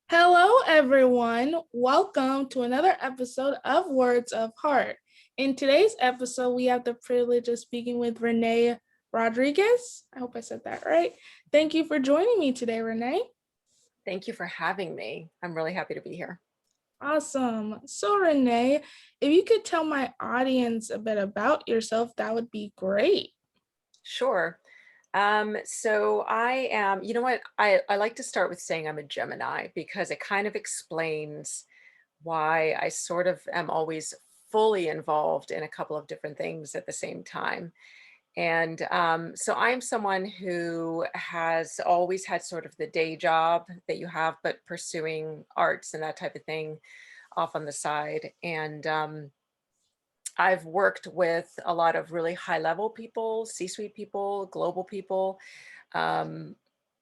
Hello, everyone. Welcome to another episode of Words of Heart. In today's episode, we have the privilege of speaking with Renee Rodriguez. I hope I said that right. Thank you for joining me today, Renee. Thank you for having me. I'm really happy to be here. Awesome. So, Renee, if you could tell my audience a bit about yourself, that would be great. Sure. So I am, you know what? I like to start with saying I'm a Gemini because it kind of explains why I sort of am always fully involved in a couple of different things at the same time. And so I'm someone who has always had sort of the day job that you have, but pursuing arts and that type of thing off on the side. And I've worked with a lot of really high level people, C-suite people, global people. Um,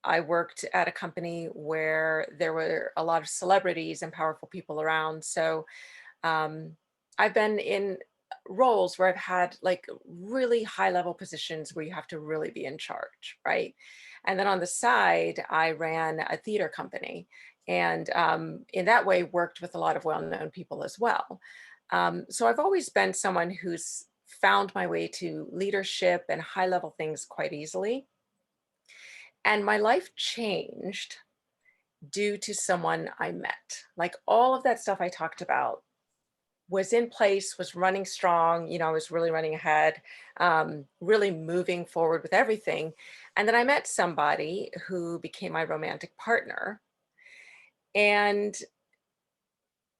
I worked at a company where there were a lot of celebrities and powerful people around. So um, I've been in roles where I've had like really high level positions where you have to really be in charge, right? And then on the side, I ran a theater company. And in that way, worked with a lot of well known people as well. So I've always been someone who's found my way to leadership and high level things quite easily. And my life changed due to someone I met. Like all of that stuff I talked about was in place, was running strong. I was really running ahead, really moving forward with everything. And then I met somebody who became my romantic partner. And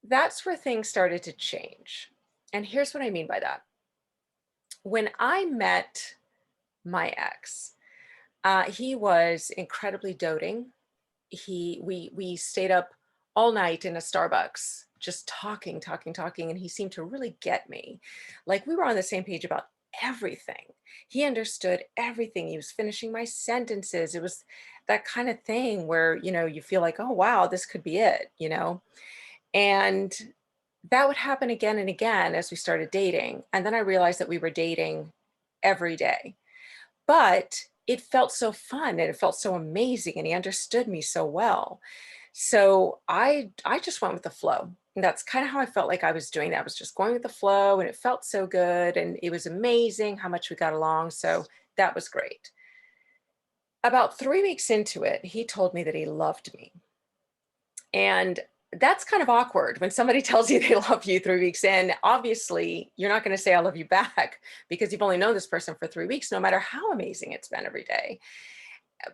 that's where things started to change. And here's what I mean by that. When I met my ex, he was incredibly doting. We stayed up all night in a Starbucks, just talking, and he seemed to really get me. Like we were on the same page about everything. He understood everything. He was finishing my sentences. It was that kind of thing where, you feel like, oh wow, this could be it. And that would happen again and again as we started dating. And then I realized that we were dating every day. But it felt so fun and it felt so amazing and he understood me so well. So I just went with the flow. And that's kind of how I felt like I was doing that. I was just going with the flow and it felt so good and it was amazing how much we got along. So that was great. About 3 weeks into it, he told me that he loved me. And that's kind of awkward when somebody tells you they love you 3 weeks in. Obviously, you're not going to say, I love you back because you've only known this person for 3 weeks, no matter how amazing it's been every day.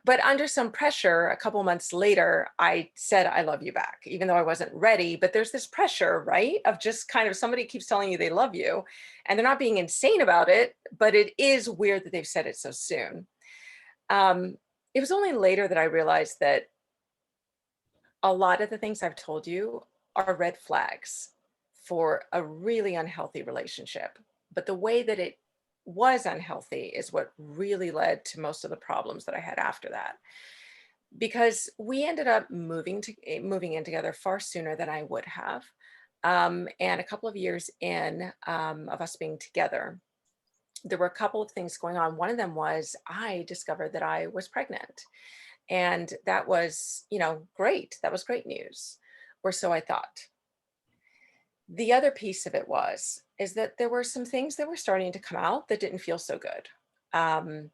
But under some pressure, a couple months later, I said, I love you back, even though I wasn't ready. But there's this pressure, right? Of just kind of somebody keeps telling you they love you and they're not being insane about it, but it is weird that they've said it so soon. Um, it was only later that I realized that a lot of the things I've told you are red flags for a really unhealthy relationship. But the way that it was unhealthy is what really led to most of the problems that I had after that. Because we ended up moving in together far sooner than I would have. And a couple of years in of us being together, there were a couple of things going on. One of them was I discovered that I was pregnant. And that was, great. That was great news, or so I thought. The other piece of it is that there were some things that were starting to come out that didn't feel so good. Um,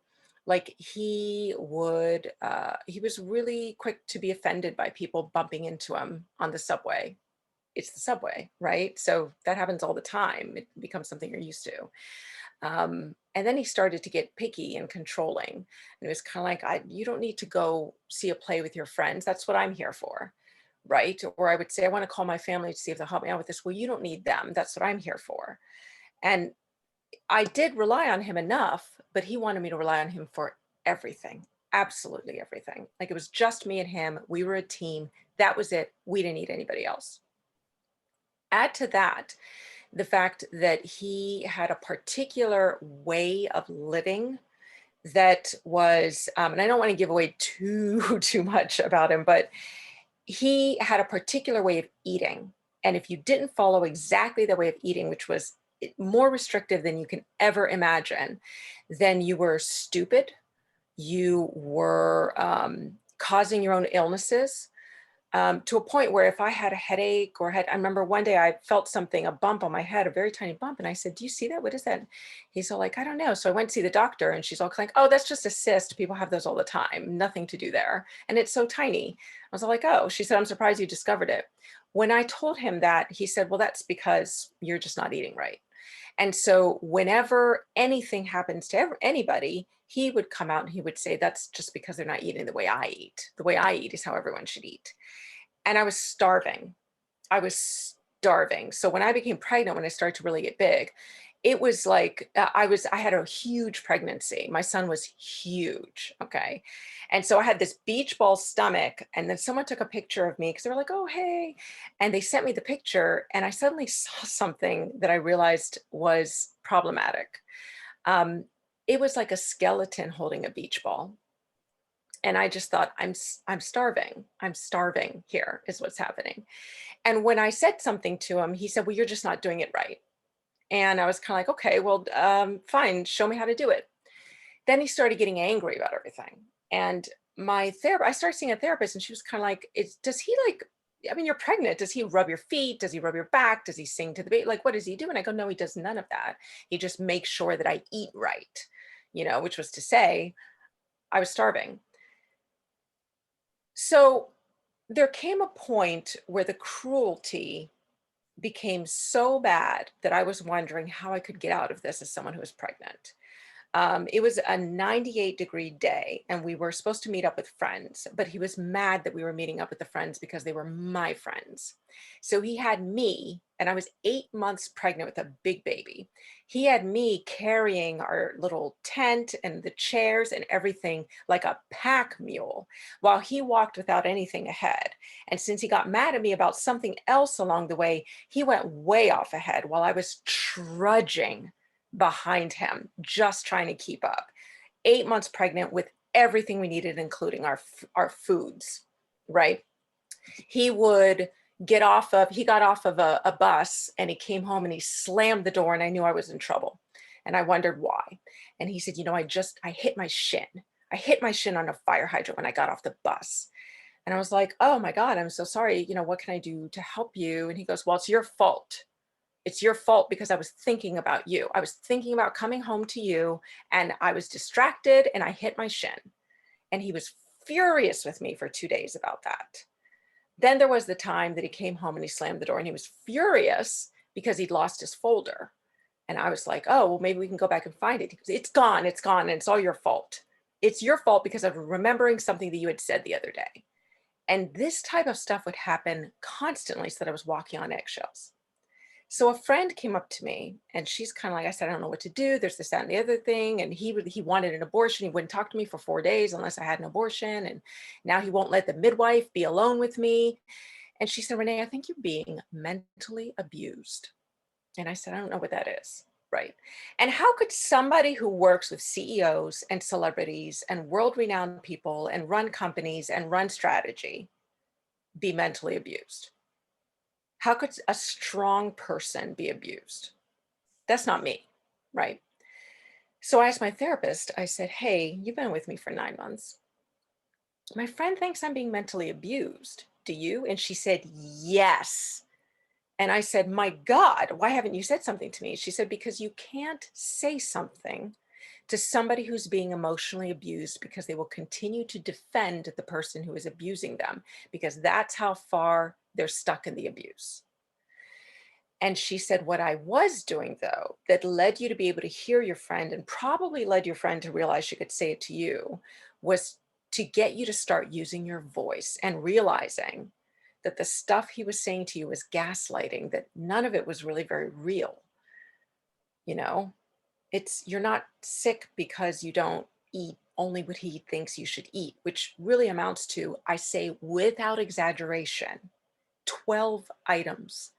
like he was really quick to be offended by people bumping into him on the subway. It's the subway, right? So that happens all the time. It becomes something you're used to. And then he started to get picky and controlling. And it was kind of like, you don't need to go see a play with your friends. That's what I'm here for. Right. Or I would say, I want to call my family to see if they'll help me out with this. Well, you don't need them. That's what I'm here for. And I did rely on him enough, but he wanted me to rely on him for everything. Absolutely everything. Like it was just me and him. We were a team. That was it. We didn't need anybody else. Add to that the fact that he had a particular way of living that was, and I don't want to give away too much about him, but he had a particular way of eating. And if you didn't follow exactly the way of eating, which was more restrictive than you can ever imagine, then you were stupid. You were causing your own illnesses. to a point where if I had a headache or I remember one day I felt something, a bump on my head, a very tiny bump. And I said, do you see that? What is that? He's all like, I don't know. So I went to see the doctor and she's all like, oh, that's just a cyst. People have those all the time. Nothing to do there. And it's so tiny. I was all like, oh, she said, I'm surprised you discovered it. When I told him that, he said, well, that's because you're just not eating right. And so whenever anything happens to anybody, he would come out and he would say, that's just because they're not eating the way I eat. The way I eat is how everyone should eat. And I was starving. I was starving. So when I became pregnant, when I started to really get big, it was like I had a huge pregnancy. My son was huge. Okay. And so I had this beach ball stomach. And then someone took a picture of me because they were like, oh, hey. And they sent me the picture. And I suddenly saw something that I realized was problematic. Um, it was like a skeleton holding a beach ball. And I just thought, I'm starving. I'm starving here is what's happening. And when I said something to him, he said, well, you're just not doing it right. And I was kind of like, okay, well, fine, show me how to do it. Then he started getting angry about everything. And my therapist, I started seeing a therapist and she was kind of like, does he like, I mean, you're pregnant. Does he rub your feet? Does he rub your back? Does he sing to the baby? Like, what does he do? And I go, no, he does none of that. He just makes sure that I eat right, which was to say I was starving. So there came a point where the cruelty became so bad that I was wondering how I could get out of this as someone who was pregnant. It was a 98-degree day, and we were supposed to meet up with friends, but he was mad that we were meeting up with the friends because they were my friends. So he had me, and I was 8 months pregnant with a big baby. He had me carrying our little tent and the chairs and everything like a pack mule while he walked without anything ahead. And since he got mad at me about something else along the way, he went way off ahead while I was trudging behind him, just trying to keep up. 8 months pregnant with everything we needed, including our foods, right? He would he got off of a bus and he came home and he slammed the door and I knew I was in trouble. And I wondered why. And he said, I hit my shin. I hit my shin on a fire hydrant when I got off the bus. And I was like, oh my God, I'm so sorry. What can I do to help you? And he goes, well, it's your fault. It's your fault because I was thinking about you. I was thinking about coming home to you and I was distracted and I hit my shin. And he was furious with me for 2 days about that. Then there was the time that he came home and he slammed the door and he was furious because he'd lost his folder. And I was like, oh, well, maybe we can go back and find it. He goes, it's gone, and it's all your fault. It's your fault because of remembering something that you had said the other day. And this type of stuff would happen constantly so that I was walking on eggshells. So a friend came up to me and she's kind of like, I said, I don't know what to do. There's this, that, and the other thing. And he wanted an abortion. He wouldn't talk to me for 4 days unless I had an abortion. And now he won't let the midwife be alone with me. And she said, Renee, I think you're being mentally abused. And I said, I don't know what that is. Right. And how could somebody who works with CEOs and celebrities and world-renowned people and run companies and run strategy be mentally abused? How could a strong person be abused? That's not me, right? So I asked my therapist, I said, hey, you've been with me for 9 months. My friend thinks I'm being mentally abused. Do you? And she said, yes. And I said, my God, why haven't you said something to me? She said, because you can't say something to somebody who's being emotionally abused because they will continue to defend the person who is abusing them because that's how far they're stuck in the abuse. And she said, what I was doing, though, that led you to be able to hear your friend and probably led your friend to realize she could say it to you, was to get you to start using your voice and realizing that the stuff he was saying to you was gaslighting, that none of it was really very real. You're not sick because you don't eat only what he thinks you should eat, which really amounts to, I say without exaggeration, 12 items.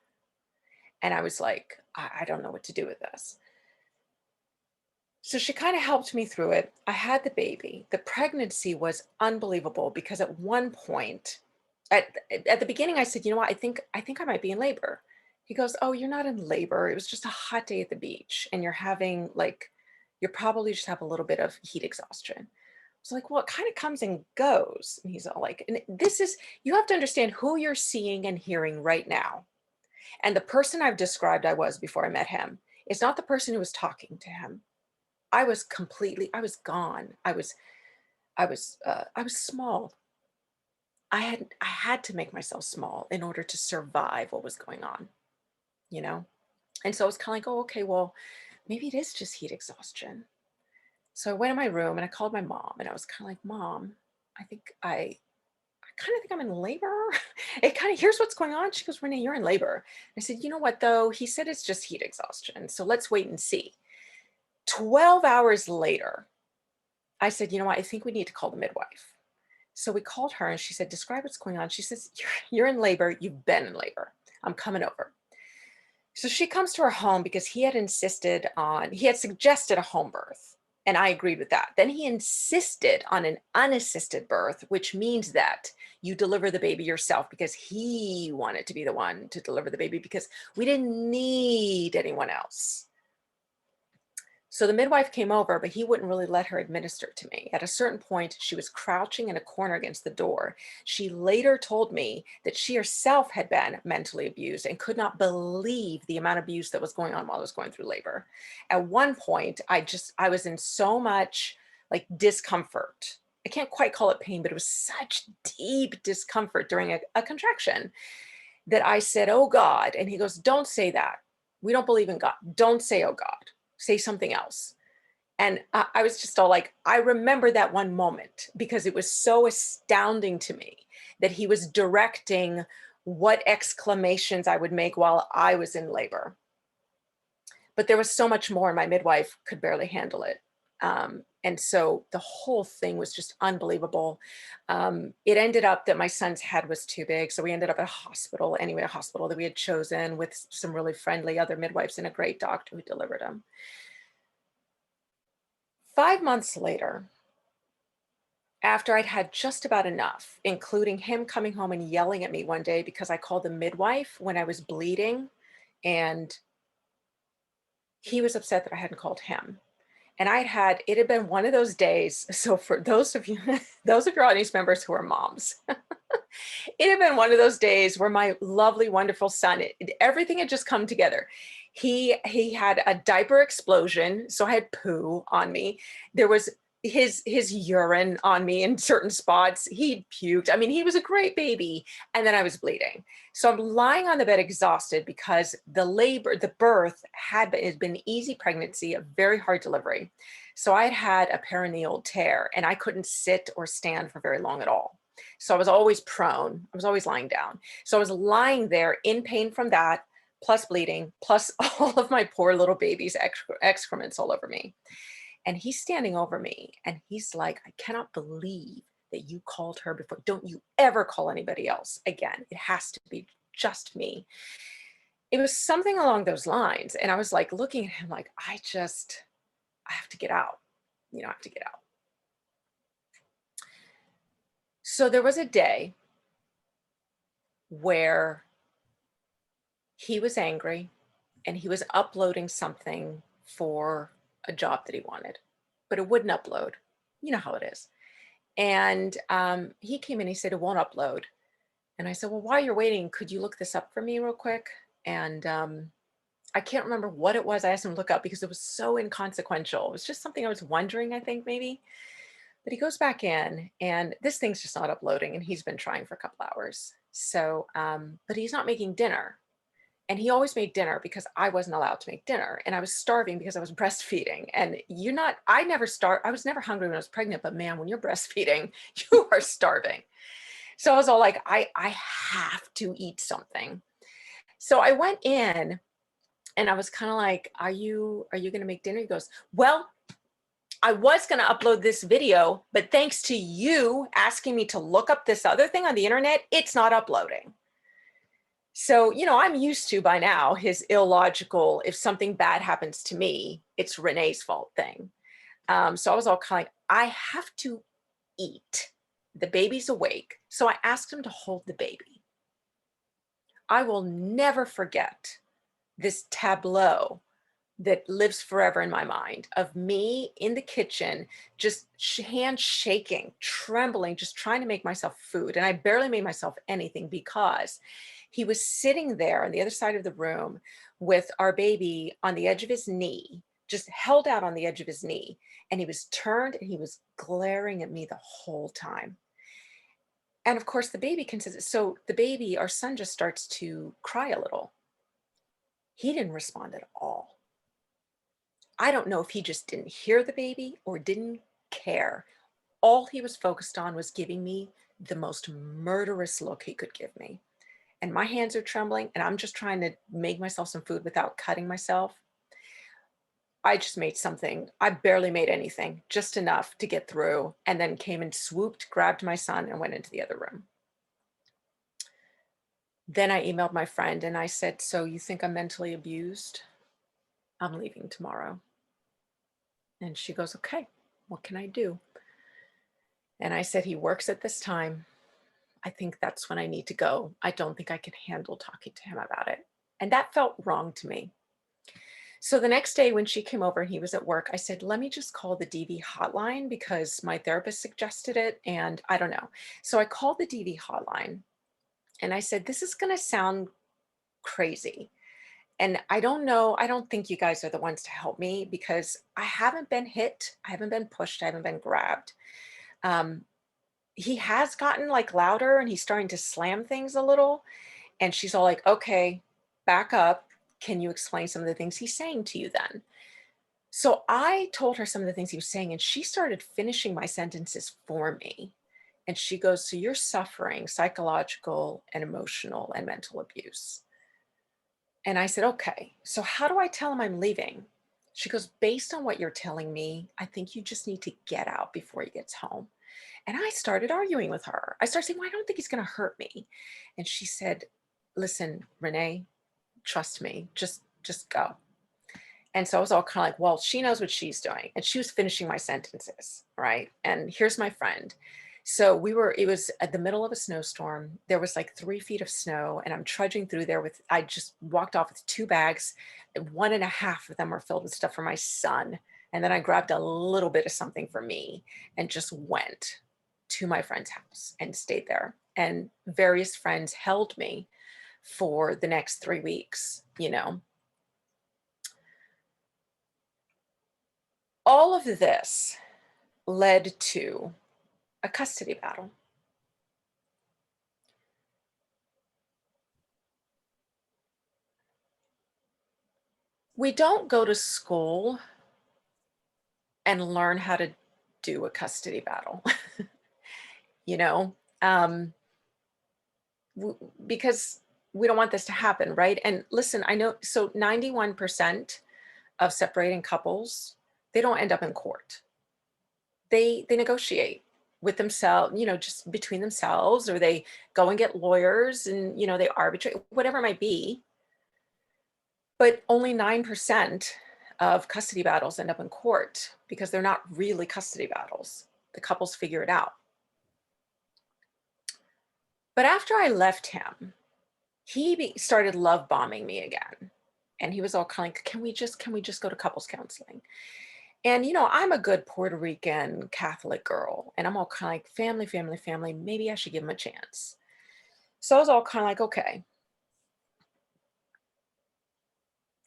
And I was like, I don't know what to do with this. So she kind of helped me through it. I had the baby. The pregnancy was unbelievable because at one point, at the beginning, I said, you know what, I think I might be in labor. He goes, oh, you're not in labor. It was just a hot day at the beach and you're probably just have a little bit of heat exhaustion. was like, well, it kind of comes and goes. And he's all like, and this is, you have to understand who you're seeing and hearing right now. And the person I've described I was before I met him is not the person who was talking to him. I was gone. I was small. I had to make myself small in order to survive what was going on, you know? And so I was kind of like, oh, okay, well, maybe it is just heat exhaustion. So I went in my room and I called my mom and I was kind of like, Mom, I think I kind of think I'm in labor. It kind of, here's what's going on. She goes, Renee, you're in labor. I said, you know what though? He said it's just heat exhaustion. So let's wait and see. 12 hours later, I said, you know what? I think we need to call the midwife. So we called her and she said, describe what's going on. She says, you're in labor. You've been in labor. I'm coming over. So she comes to her home because he had suggested a home birth. And I agreed with that. Then he insisted on an unassisted birth, which means that you deliver the baby yourself because he wanted to be the one to deliver the baby because we didn't need anyone else. So the midwife came over, but he wouldn't really let her administer to me. At a certain point, she was crouching in a corner against the door. She later told me that she herself had been mentally abused and could not believe the amount of abuse that was going on while I was going through labor. At one point, I was in so much like discomfort. I can't quite call it pain, but it was such deep discomfort during a contraction that I said, oh God. And he goes, don't say that. We don't believe in God. Don't say, oh God. Say something else. And I was just all like, I remember that one moment because it was so astounding to me that he was directing what exclamations I would make while I was in labor. But there was so much more, and my midwife could barely handle it. And so the whole thing was just unbelievable. It ended up that my son's head was too big. So we ended up at a hospital, anyway, a hospital that we had chosen with some really friendly other midwives and a great doctor who delivered him. 5 months later, after I'd had just about enough, including him coming home and yelling at me one day because I called the midwife when I was bleeding, and he was upset that I hadn't called him. And it had been one of those days. So for those of you, those of your audience members who are moms, it had been one of those days where my lovely, wonderful son, everything had just come together. He had a diaper explosion. So I had poo on me. There was his urine on me in certain spots. He puked. I mean, he was a great baby. And then I was bleeding. So I'm lying on the bed exhausted because the birth had been an easy pregnancy, a very hard delivery. So I had a perineal tear and I couldn't sit or stand for very long at all. So I was always prone. I was always lying down. So I was lying there in pain from that, plus bleeding, plus all of my poor little baby's excrements all over me. And he's standing over me and he's like, I cannot believe that you called her before. Don't you ever call anybody else again. It has to be just me. It was something along those lines. And I was like looking at him like, I have to get out. I have to get out. So there was a day where he was angry and he was uploading something for a job that he wanted, but it wouldn't upload. You know how it is. And he came in, he said, it won't upload. And I said, well, while you're waiting, could you look this up for me real quick? And I can't remember what it was I asked him to look up because it was so inconsequential. It was just something I was wondering, I think maybe. But he goes back in and this thing's just not uploading and he's been trying for a couple hours. So, but he's not making dinner. And he always made dinner because I wasn't allowed to make dinner. And I was starving because I was breastfeeding. And I was never hungry when I was pregnant, but man, when you're breastfeeding, you are starving. So I was all like, I have to eat something. So I went in and I was kind of like, are you going to make dinner? He goes, well, I was going to upload this video, but thanks to you asking me to look up this other thing on the internet, it's not uploading. So, I'm used to by now his illogical, if something bad happens to me, it's Renee's fault thing. So I was all kind of like, I have to eat. The baby's awake. So I asked him to hold the baby. I will never forget this tableau that lives forever in my mind of me in the kitchen, just hands shaking, trembling, just trying to make myself food. And I barely made myself anything because he was sitting there on the other side of the room with our baby on the edge of his knee, just held out on the edge of his knee. And he was turned and he was glaring at me the whole time. And of course, the baby can, so the baby, our son, just starts to cry a little. He didn't respond at all. I don't know if he just didn't hear the baby or didn't care. All he was focused on was giving me the most murderous look he could give me. And my hands are trembling and I'm just trying to make myself some food without cutting myself. I just made something. I barely made anything, just enough to get through, and then came and swooped, grabbed my son and went into the other room. Then I emailed my friend and I said, so you think I'm mentally abused? I'm leaving tomorrow. And she goes, okay, what can I do? And I said, he works at this time. I think that's when I need to go. I don't think I can handle talking to him about it. And that felt wrong to me. So the next day when she came over and he was at work, I said, let me just call the DV hotline because my therapist suggested it and I don't know. So I called the DV hotline and I said, this is going to sound crazy. And I don't know, I don't think you guys are the ones to help me because I haven't been hit. I haven't been pushed. I haven't been grabbed. He has gotten like louder and he's starting to slam things a little. And she's all like, okay, back up. Can you explain some of the things he's saying to you then? So I told her some of the things he was saying and she started finishing my sentences for me. And she goes, so you're suffering psychological and emotional and mental abuse. And I said, okay, so how do I tell him I'm leaving? She goes, based on what you're telling me, I think you just need to get out before he gets home. And I started arguing with her. I started saying, well, I don't think he's going to hurt me. And she said, listen, Renee, trust me, just go. And so I was all kind of like, well, she knows what she's doing. And she was finishing my sentences, right? And here's my friend. So it was at the middle of a snowstorm. There was like 3 feet of snow and I'm trudging through there I just walked off with 2 bags. 1.5 of them were filled with stuff for my son. And then I grabbed a little bit of something for me and just went to my friend's house and stayed there. And various friends held me for the next 3 weeks, All of this led to a custody battle. We don't go to school and learn how to do a custody battle, um, because we don't want this to happen, right? And listen, I know, so 91% of separating couples, they don't end up in court. They negotiate with themselves, just between themselves, or they go and get lawyers and, they arbitrate, whatever it might be. But only 9% of custody battles end up in court because they're not really custody battles. The couples figure it out. But after I left him, he started love bombing me again. And he was all kind of like, can we just go to couples counseling? And, I'm a good Puerto Rican Catholic girl. And I'm all kind of like, family, family, family. Maybe I should give him a chance. So I was all kind of like, okay.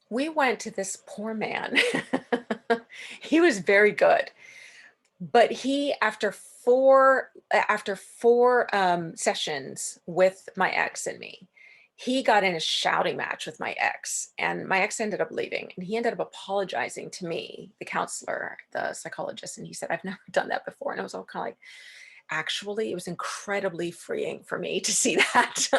We went to this poor man. He was very good. But he, after four sessions with my ex and me, he got in a shouting match with my ex, and my ex ended up leaving, and he ended up apologizing to me, the counselor, the psychologist, and he said, I've never done that before. And I was all kind of like, actually, it was incredibly freeing for me to see that,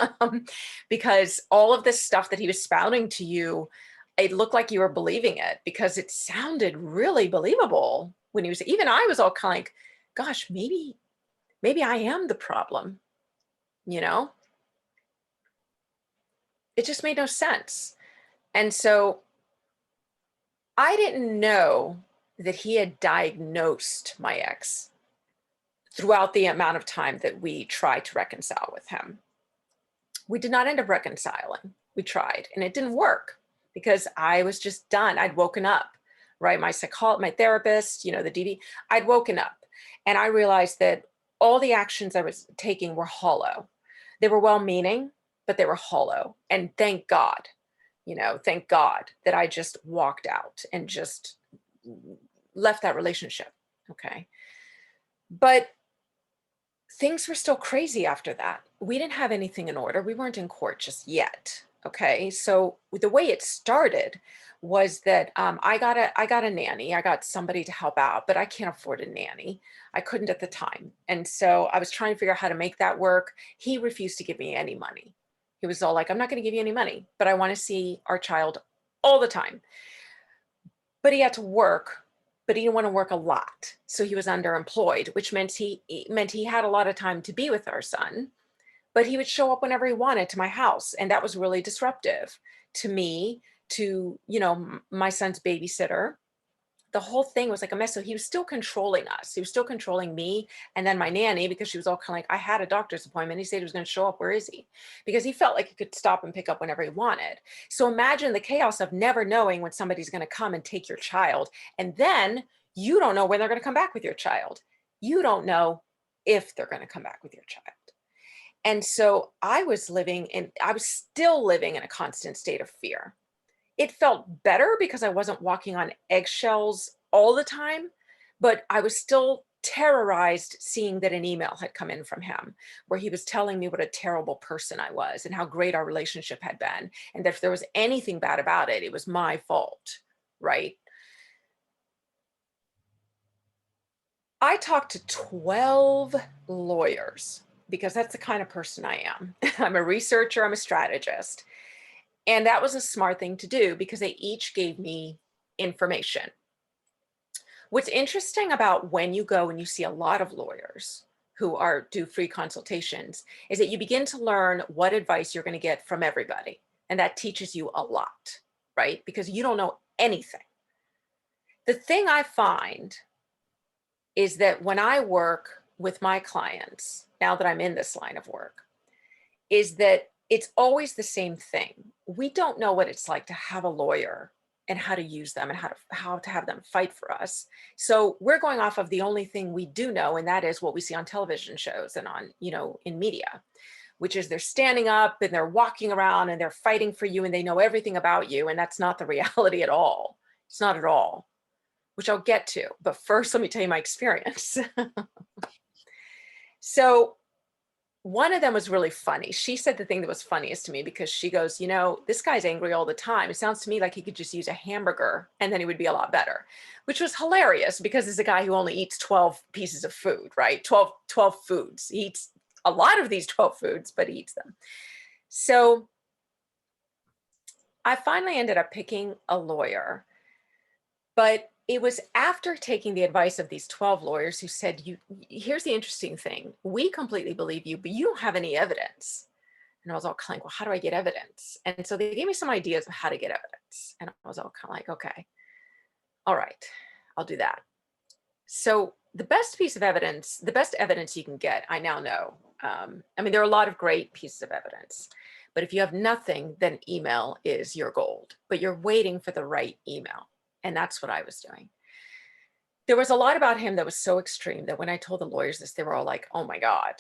because all of this stuff that he was spouting to you, it looked like you were believing it because it sounded really believable when he was, even I was all kind of like, gosh, maybe I am the problem, It just made no sense. And so I didn't know that he had diagnosed my ex throughout the amount of time that we tried to reconcile with him. We did not end up reconciling. We tried and it didn't work. because I was just done. I'd woken up, right? My therapist, the DV, I'd woken up and I realized that all the actions I was taking were hollow. They were well-meaning, but they were hollow. And thank God that I just walked out and just left that relationship. Okay. But things were still crazy after that. We didn't have anything in order. We weren't in court just yet. Okay. So the way it started was that I got a nanny. I got somebody to help out, but I can't afford a nanny. I couldn't at the time. And so I was trying to figure out how to make that work. He refused to give me any money. He was all like, I'm not going to give you any money, but I want to see our child all the time. But he had to work, but he didn't want to work a lot. So he was underemployed, which meant he had a lot of time to be with our son, but he would show up whenever he wanted to my house. And that was really disruptive to me, to, my son's babysitter. The whole thing was like a mess. So he was still controlling us. He was still controlling me and then my nanny, because she was all kind of like, I had a doctor's appointment. He said he was going to show up. Where is he? Because he felt like he could stop and pick up whenever he wanted. So imagine the chaos of never knowing when somebody's going to come and take your child. And then you don't know when they're going to come back with your child. You don't know if they're going to come back with your child. And so I was still living in a constant state of fear. It felt better because I wasn't walking on eggshells all the time, but I was still terrorized seeing that an email had come in from him where he was telling me what a terrible person I was and how great our relationship had been. And that if there was anything bad about it, it was my fault, right? I talked to 12 lawyers because that's the kind of person I am. I'm a researcher, I'm a strategist. And that was a smart thing to do because they each gave me information. What's interesting about when you go and you see a lot of lawyers who do free consultations is that you begin to learn what advice you're going to get from everybody. And that teaches you a lot, right? Because you don't know anything. The thing I find is that when I work with my clients, now that I'm in this line of work, is that it's always the same thing. We don't know what it's like to have a lawyer and how to use them and how to have them fight for us. So we're going off of the only thing we do know, and that is what we see on television shows and on, in media, which is they're standing up and they're walking around and they're fighting for you and they know everything about you. And that's not the reality at all. It's not at all, which I'll get to. But first, let me tell you my experience. So one of them was really funny. She said the thing that was funniest to me because she goes, this guy's angry all the time. It sounds to me like he could just use a hamburger and then he would be a lot better, which was hilarious because it's a guy who only eats 12 pieces of food, right? 12 foods. He eats a lot of these 12 foods, but he eats them. So I finally ended up picking a lawyer, but it was after taking the advice of these 12 lawyers who said, here's the interesting thing. We completely believe you, but you don't have any evidence. And I was all kind of like, well, how do I get evidence? And so they gave me some ideas of how to get evidence. And I was all kind of like, okay, all right, I'll do that. So the best piece of evidence, the best evidence you can get, I now know. There are a lot of great pieces of evidence, but if you have nothing, then email is your gold, but you're waiting for the right email. And that's what I was doing. There was a lot about him that was so extreme that when I told the lawyers this, they were all like, oh my God,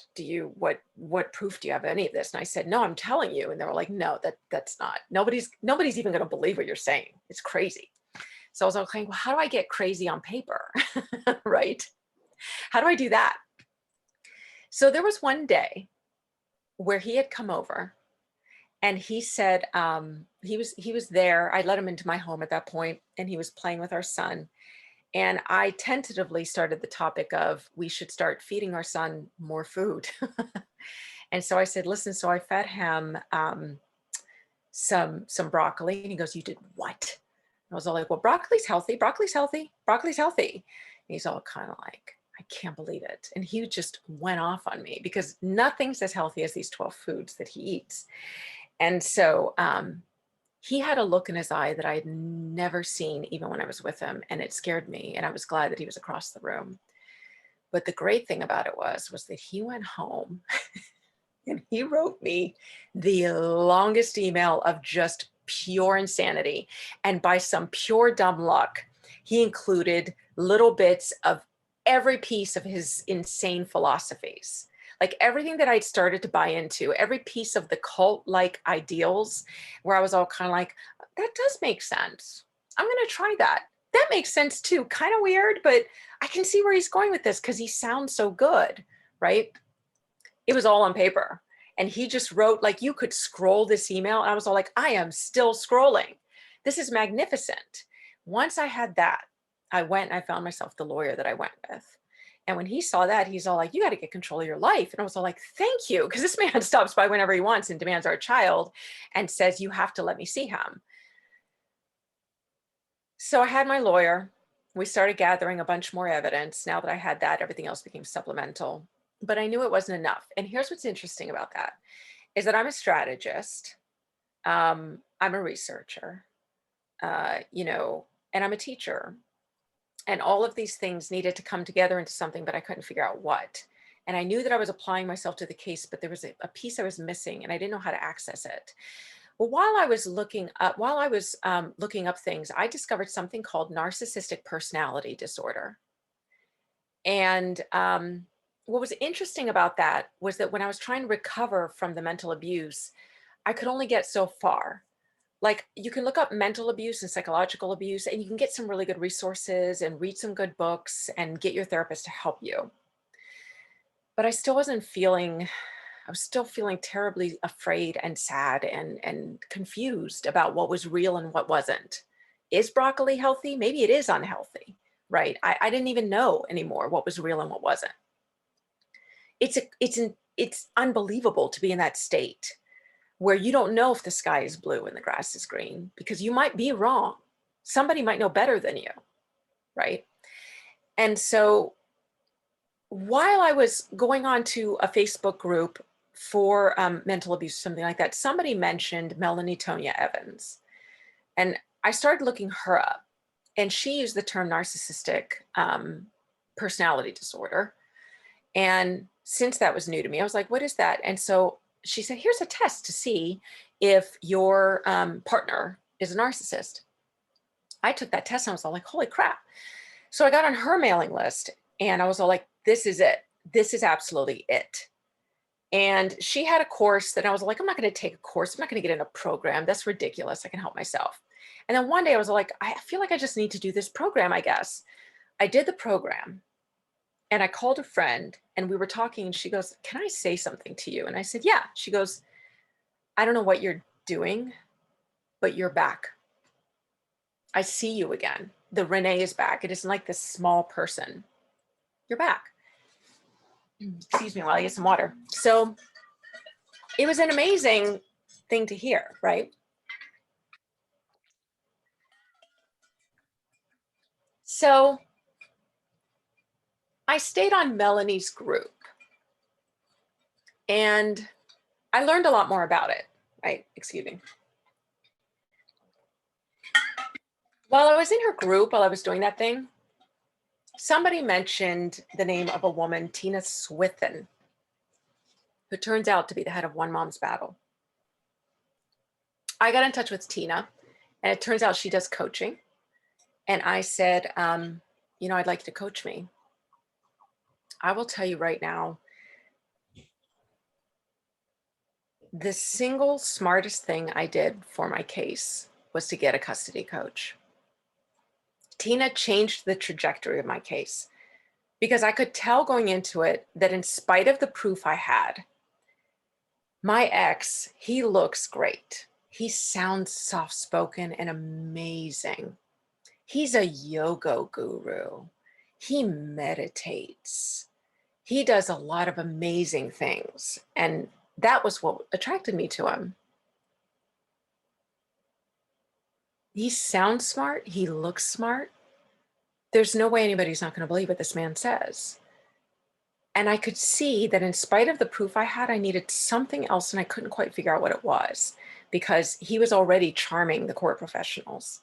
what proof do you have of any of this? And I said, no, I'm telling you. And they were like, no, that's not, nobody's even going to believe what you're saying. It's crazy. So I was like, well, how do I get crazy on paper? Right? How do I do that? So there was one day where he had come over and he said, he was there. I let him into my home at that point and he was playing with our son. And I tentatively started the topic of we should start feeding our son more food. And so I said, listen, so I fed him some broccoli. And he goes, you did what? And I was all like, well, broccoli's healthy. Broccoli's healthy. Broccoli's healthy. And he's all kind of like, I can't believe it. And he just went off on me because nothing's as healthy as these 12 foods that he eats. And so he had a look in his eye that I had never seen even when I was with him. And it scared me. And I was glad that he was across the room. But the great thing about it was that he went home and he wrote me the longest email of just pure insanity. And by some pure dumb luck, he included little bits of every piece of his insane philosophies. Like everything that I'd started to buy into, every piece of the cult-like ideals, where I was all kind of like, that does make sense. I'm going to try that. That makes sense too. Kind of weird, but I can see where he's going with this because he sounds so good, right? It was all on paper. And he just wrote, like, you could scroll this email. And I was all like, I am still scrolling. This is magnificent. Once I had that, I went and I found myself the lawyer that I went with. And when he saw that, he's all like, you got to get control of your life. And I was all like, thank you. Because this man stops by whenever he wants and demands our child and says, you have to let me see him. So I had my lawyer. We started gathering a bunch more evidence. Now that I had that, everything else became supplemental. But I knew it wasn't enough. And here's what's interesting about that, is that I'm a strategist. I'm a researcher, and I'm a teacher. And all of these things needed to come together into something, but I couldn't figure out what. And I knew that I was applying myself to the case, but there was a piece I was missing and I didn't know how to access it. Well, while I was looking up things, I discovered something called narcissistic personality disorder. And what was interesting about that was that when I was trying to recover from the mental abuse, I could only get so far. Like, you can look up mental abuse and psychological abuse, and you can get some really good resources and read some good books and get your therapist to help you. But I was still feeling terribly afraid and sad and confused about what was real and what wasn't. Is broccoli healthy? Maybe it is unhealthy, right? I didn't even know anymore what was real and what wasn't. It's unbelievable to be in that state where you don't know if the sky is blue and the grass is green, because you might be wrong. Somebody might know better than you, right? And so while I was going on to a Facebook group for mental abuse, something like that, somebody mentioned Melanie Tonia Evans. And I started looking her up, and she used the term narcissistic personality disorder. And since that was new to me, I was like, what is that? And so she said, here's a test to see if your partner is a narcissist. I took that test and I was all like, holy crap. So I got on her mailing list and I was all like, this is it. This is absolutely it. And she had a course that I was like, I'm not going to take a course. I'm not going to get in a program. That's ridiculous. I can help myself. And then one day I was like, I feel like I just need to do this program, I guess. I did the program. And I called a friend and we were talking and she goes, can I say something to you? And I said, yeah. She goes, I don't know what you're doing, but you're back. I see you again. The Renee is back. It isn't like this small person. You're back. Excuse me while I get some water. So it was an amazing thing to hear, right? So I stayed on Melanie's group and I learned a lot more about it, right? Excuse me. While I was in her group, while I was doing that thing, somebody mentioned the name of a woman, Tina Swithin, who turns out to be the head of One Mom's Battle. I got in touch with Tina, and it turns out she does coaching. And I said, I'd like you to coach me. I will tell you right now, the single smartest thing I did for my case was to get a custody coach. Tina changed the trajectory of my case because I could tell going into it that in spite of the proof I had, my ex, he looks great. He sounds soft-spoken and amazing. He's a yoga guru. He meditates. He does a lot of amazing things. And that was what attracted me to him. He sounds smart. He looks smart. There's no way anybody's not going to believe what this man says. And I could see that in spite of the proof I had, I needed something else and I couldn't quite figure out what it was because he was already charming the court professionals.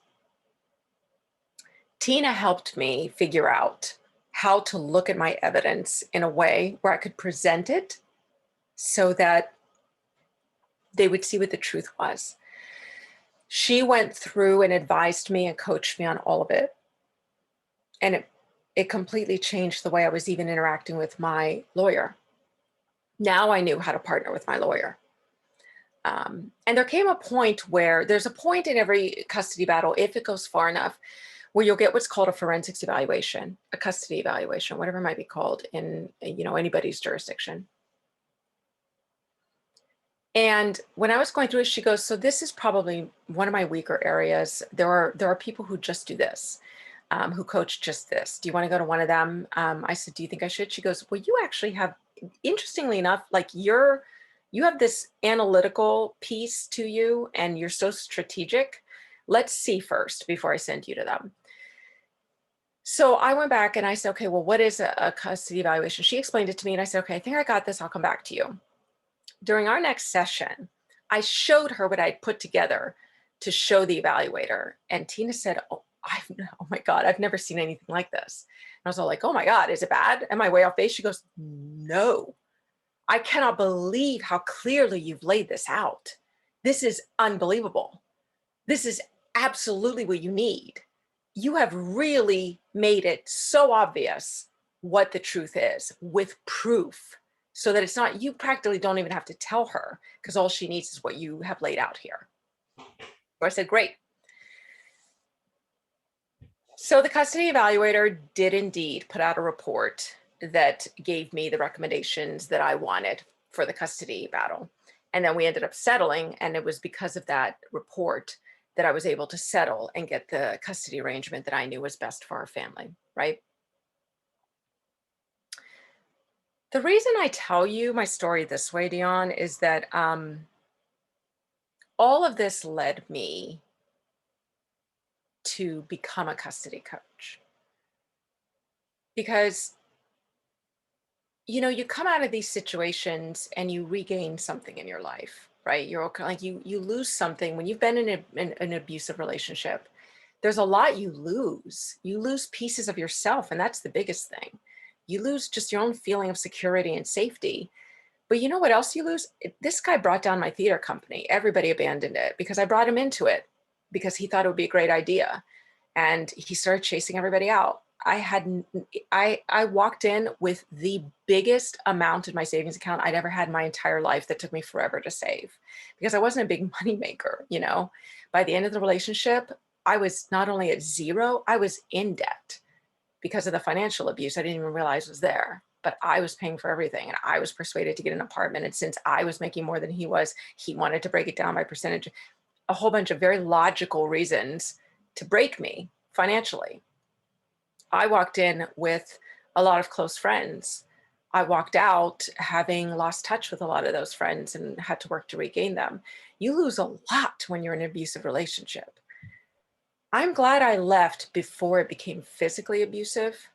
Tina helped me figure out how to look at my evidence in a way where I could present it so that they would see what the truth was. She went through and advised me and coached me on all of it. And it completely changed the way I was even interacting with my lawyer. Now I knew how to partner with my lawyer. And there came a point where there's a point in every custody battle, if it goes far enough, where you'll get what's called a forensics evaluation, a custody evaluation, whatever it might be called in, anybody's jurisdiction. And when I was going through it, she goes, so this is probably one of my weaker areas. There are people who just do this, who coach just this. Do you want to go to one of them? I said, do you think I should? She goes, well, you actually have, interestingly enough, like you have this analytical piece to you and you're so strategic. Let's see first before I send you to them. So I went back and I said, okay, well, what is a custody evaluation? She explained it to me and I said, okay, I think I got this. I'll come back to you. During our next session, I showed her what I'd put together to show the evaluator. And Tina said, oh my God, I've never seen anything like this. And I was all like, oh my God, is it bad? Am I way off base? She goes, no, I cannot believe how clearly you've laid this out. This is unbelievable. This is absolutely what you need. You have really made it so obvious what the truth is with proof, so that it's not, you practically don't even have to tell her because all she needs is what you have laid out here. So I said, great. So the custody evaluator did indeed put out a report that gave me the recommendations that I wanted for the custody battle. And then we ended up settling. And it was because of that report that I was able to settle and get the custody arrangement that I knew was best for our family, right? The reason I tell you my story this way, Dion, is that all of this led me to become a custody coach. Because, you come out of these situations and you regain something in your life, right? You're okay, like you lose something when you've been in an abusive relationship. There's a lot you lose. You lose pieces of yourself, and that's the biggest thing. You lose just your own feeling of security and safety. But you know what else you lose? This guy brought down my theater company. Everybody abandoned it because I brought him into it because he thought it would be a great idea. And he started chasing everybody out. I walked in with the biggest amount in my savings account I'd ever had in my entire life that took me forever to save because I wasn't a big money maker, By the end of the relationship, I was not only at zero, I was in debt because of the financial abuse I didn't even realize was there. But I was paying for everything and I was persuaded to get an apartment. And since I was making more than he was, he wanted to break it down by percentage, a whole bunch of very logical reasons to break me financially. I walked in with a lot of close friends. I walked out having lost touch with a lot of those friends and had to work to regain them. You lose a lot when you're in an abusive relationship. I'm glad I left before it became physically abusive,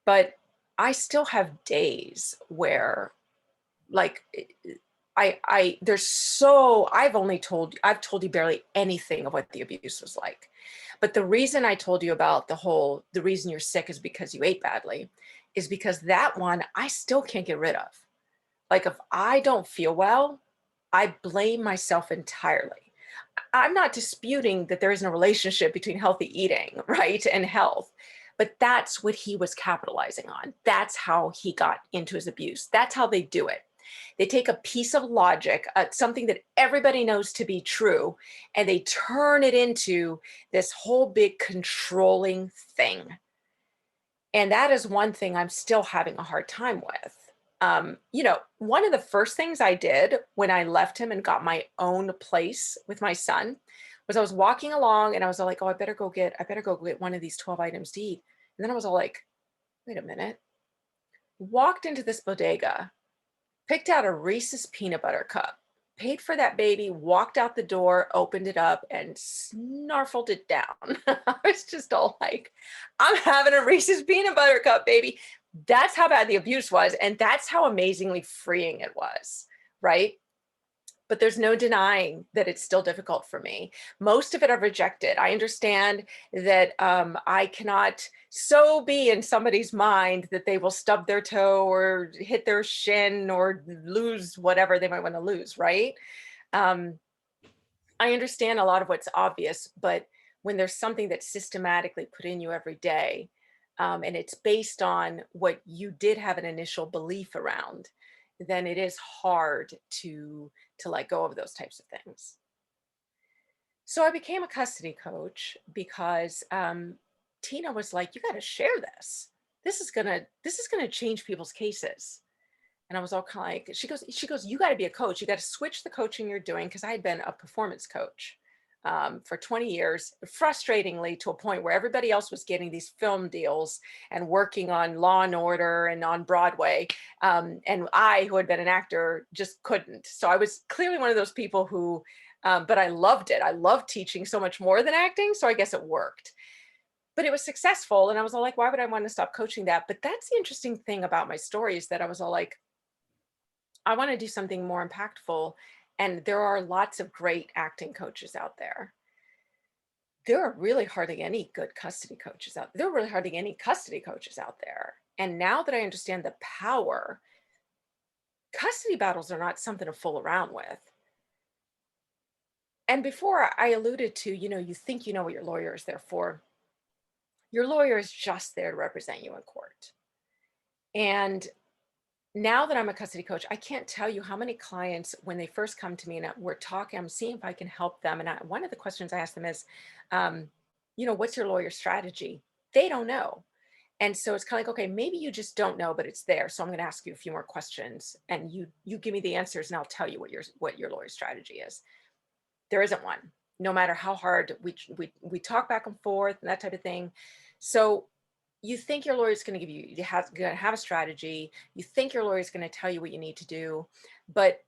but I still have days where like I've told you barely anything of what the abuse was like. But the reason I told you about the reason you're sick is because you ate badly is because that one I still can't get rid of. Like if I don't feel well, I blame myself entirely. I'm not disputing that there isn't a relationship between healthy eating, right, and health. But that's what he was capitalizing on. That's how he got into his abuse. That's how they do it. They take a piece of logic, something that everybody knows to be true, and they turn it into this whole big controlling thing. And that is one thing I'm still having a hard time with. One of the first things I did when I left him and got my own place with my son was I was walking along and I was like, oh, I better go get one of these 12 items to eat. And then I was all like, wait a minute. Walked into this bodega, picked out a Reese's peanut butter cup, paid for that baby, walked out the door, opened it up, and snarfled it down. I was just all like, I'm having a Reese's peanut butter cup, baby. That's how bad the abuse was. And that's how amazingly freeing it was, right? But there's no denying that it's still difficult for me. Most of it I've rejected. I understand that I cannot so be in somebody's mind that they will stub their toe or hit their shin or lose whatever they might want to lose, right? I understand a lot of what's obvious, but when there's something that's systematically put in you every day, and it's based on what you did have an initial belief around, then it is hard to let go of those types of things. So I became a custody coach because Tina was like, "You got to share this. This is gonna change people's cases." And I was all kind of like, she goes, "You got to be a coach. You got to switch the coaching you're doing," because I had been a performance coach for 20 years, frustratingly to a point where everybody else was getting these film deals and working on Law and Order and on Broadway. And I, who had been an actor, just couldn't. So I was clearly one of those people who, but I loved it. I loved teaching so much more than acting. So I guess it worked. But it was successful. And I was all like, why would I want to stop coaching that? But that's the interesting thing about my story is that I was all like, I want to do something more impactful. And there are lots of great acting coaches out there. There are really hardly any good custody coaches out there. There are really hardly any custody coaches out there. And now that I understand the power, custody battles are not something to fool around with. And before I alluded to, you think you know what your lawyer is there for. Your lawyer is just there to represent you in court. And now that I'm a custody coach, I can't tell you how many clients, when they first come to me and we're talking, I'm seeing if I can help them. And one of the questions I ask them is, um, what's your lawyer strategy? They don't know. And so it's kind of like, okay, maybe you just don't know, but it's there. So I'm going to ask you a few more questions, and you give me the answers, and I'll tell you what your lawyer strategy is. There isn't one, no matter how hard we talk back and forth and that type of thing. So you think your lawyer is going to give you going to have a strategy. You think your lawyer is going to tell you what you need to do, but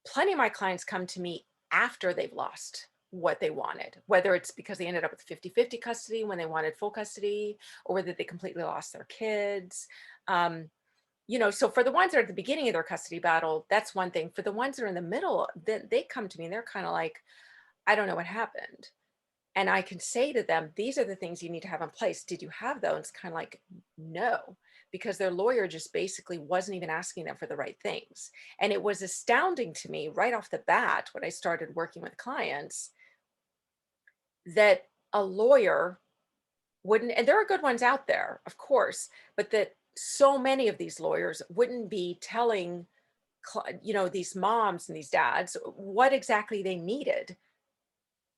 plenty of my clients come to me after they've lost what they wanted, whether it's because they ended up with 50-50 custody when they wanted full custody, or whether they completely lost their kids. So for the ones that are at the beginning of their custody battle, that's one thing. For the ones that are in the middle, they come to me and they're kind of like, I don't know what happened. And I can say to them, these are the things you need to have in place. Did you have those? It's kind of like, no, because their lawyer just basically wasn't even asking them for the right things. And it was astounding to me right off the bat when I started working with clients that a lawyer wouldn't, and there are good ones out there, of course, but that so many of these lawyers wouldn't be telling, these moms and these dads what exactly they needed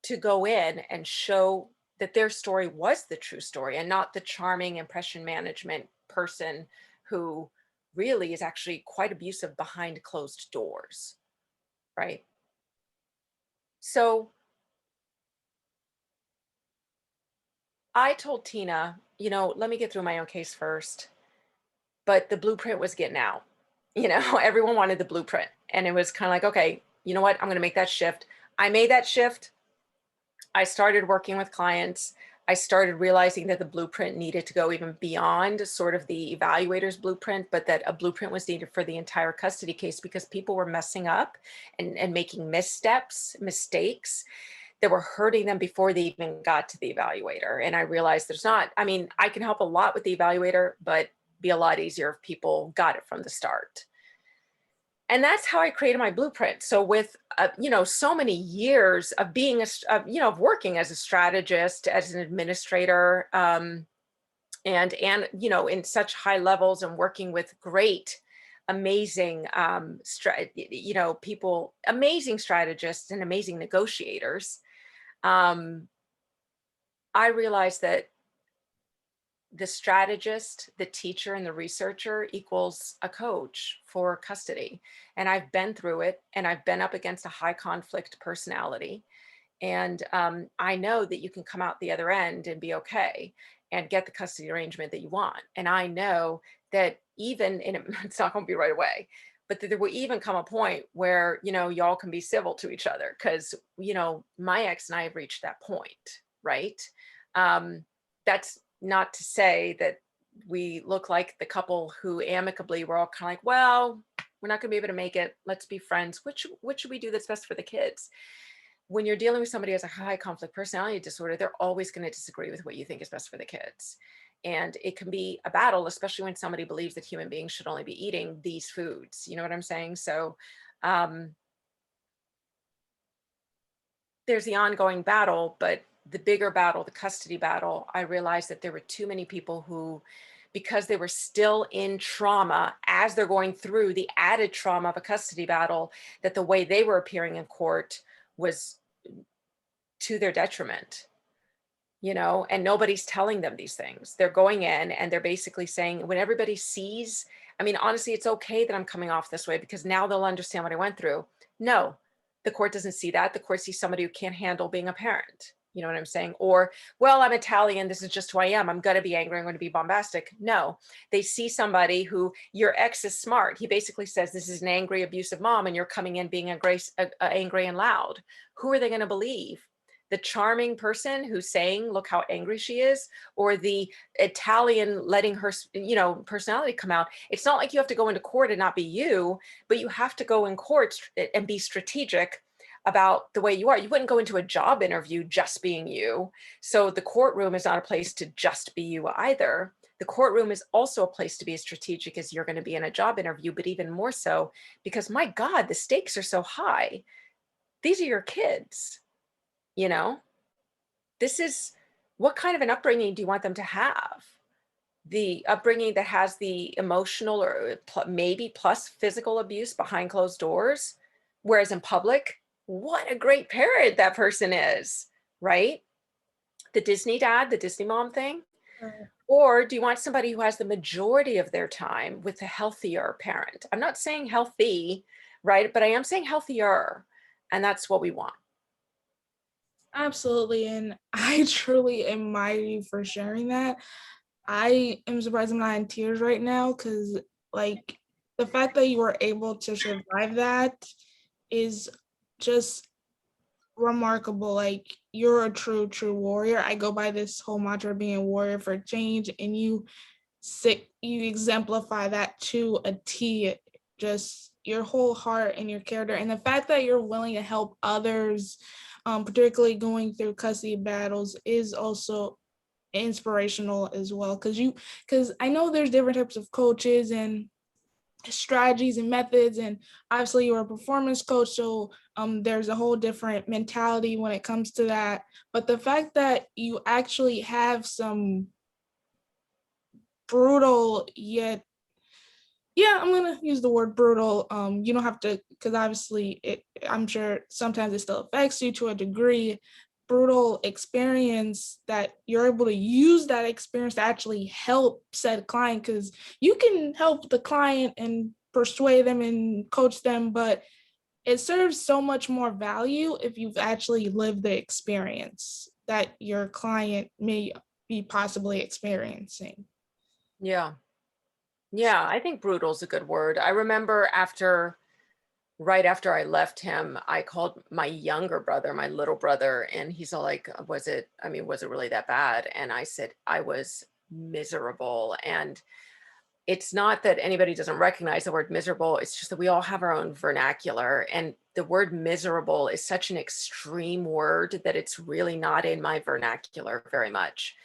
to go in and show that their story was the true story and not the charming impression management person who really is actually quite abusive behind closed doors, right? So I told Tina, let me get through my own case first. But the blueprint was getting out. Everyone wanted the blueprint. And it was kind of like, okay, you know what? I'm going to make that shift. I made that shift. I started working with clients. I started realizing that the blueprint needed to go even beyond sort of the evaluator's blueprint, but that a blueprint was needed for the entire custody case because people were messing up and making mistakes that were hurting them before they even got to the evaluator. And I realized I can help a lot with the evaluator, but be a lot easier if people got it from the start. And that's how I created my blueprint. So with, so many years of being of working as a strategist, as an administrator, and in such high levels and working with great, amazing, people, amazing strategists and amazing negotiators, I realized that the strategist, the teacher, and the researcher equals a coach for custody. And I've been through it, and I've been up against a high conflict personality. And I know that you can come out the other end and be okay and get the custody arrangement that you want. And I know that it's not going to be right away, but that there will even come a point where, y'all can be civil to each other because, my ex and I have reached that point, right? That's not to say that we look like the couple who amicably we're all kind of like, well, we're not going to be able to make it. Let's be friends. What should we do that's best for the kids? When you're dealing with somebody who has a high conflict personality disorder, they're always going to disagree with what you think is best for the kids. And it can be a battle, especially when somebody believes that human beings should only be eating these foods. You know what I'm saying? So, there's the ongoing battle, but the bigger battle, the custody battle, I realized that there were too many people who, because they were still in trauma as they're going through the added trauma of a custody battle, that the way they were appearing in court was to their detriment, and nobody's telling them these things. They're going in and they're basically saying, when everybody sees, I mean, honestly, it's okay that I'm coming off this way because now they'll understand what I went through. No, the court doesn't see that. The court sees somebody who can't handle being a parent. You know what I'm saying? Or, well, I'm Italian. This is just who I am. I'm going to be angry. I'm going to be bombastic. No, they see somebody who, your ex is smart. He basically says, this is an angry, abusive mom, and you're coming in being angry and loud. Who are they going to believe? The charming person who's saying, look how angry she is, or the Italian letting her, personality come out. It's not like you have to go into court and not be you, but you have to go in court and be strategic about the way you are. You wouldn't go into a job interview just being you. So the courtroom is not a place to just be you either. The courtroom is also a place to be as strategic as you're going to be in a job interview, but even more so because, my God, the stakes are so high. These are your kids. This is, what kind of an upbringing do you want them to have? The upbringing that has the emotional or maybe plus physical abuse behind closed doors, whereas in public, what a great parent that person is, right? The Disney dad, the Disney mom thing. Or do you want somebody who has the majority of their time with a healthier parent? I'm not saying healthy, right? But I am saying healthier. And that's what we want. Absolutely. And I truly admire you for sharing that. I am surprised I'm not in tears right now because, like, the fact that you were able to survive that is just remarkable. Like, you're a true warrior. I go by this whole mantra of being a warrior for change, and you exemplify that to a T. Just your whole heart and your character, and the fact that you're willing to help others, particularly going through custody battles, is also inspirational as well. Because I know there's different types of coaches and strategies and methods, and obviously you're a performance coach, so there's a whole different mentality when it comes to that. But the fact that you actually have some brutal yet, yeah, I'm gonna use the word brutal, you don't have to, because obviously I'm sure sometimes it still affects you to a degree, brutal experience, that you're able to use that experience to actually help said client, because you can help the client and persuade them and coach them, but it serves so much more value if you've actually lived the experience that your client may be possibly experiencing. Yeah. Yeah, I think brutal is a good word. I remember right after I left him, I called my younger brother, my little brother, and he's all like, was it really that bad? And I said, I was miserable. And it's not that anybody doesn't recognize the word miserable. It's just that we all have our own vernacular. And the word miserable is such an extreme word that it's really not in my vernacular very much.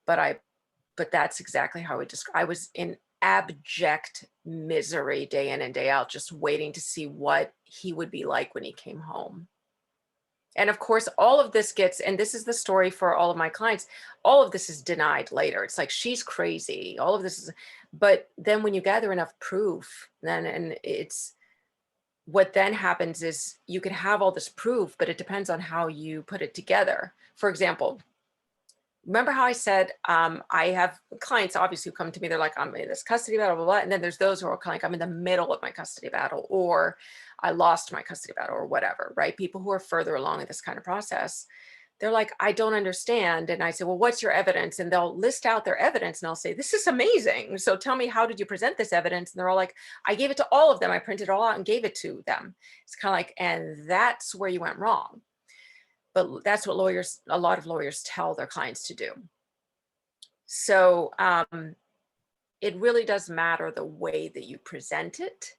But that's exactly how I was in abject misery day in and day out, just waiting to see what he would be like when he came home. And of course, all of this and this is the story for all of my clients, all of this is denied later. It's like, she's crazy. All of this is, but then when you gather enough proof, what then happens is you can have all this proof, but it depends on how you put it together. For example, remember how I said, I have clients obviously who come to me, they're like, I'm in this custody battle, blah, blah, blah. And then there's those who are kind of like, I'm in the middle of my custody battle, or I lost my custody battle, or whatever, right? People who are further along in this kind of process, they're like, I don't understand. And I say, well, what's your evidence? And they'll list out their evidence and I'll say, this is amazing. So tell me, how did you present this evidence? And they're all like, I gave it to all of them. I printed it all out and gave it to them. It's kind of like, and that's where you went wrong. But that's what a lot of lawyers tell their clients to do. So it really does matter the way that you present it.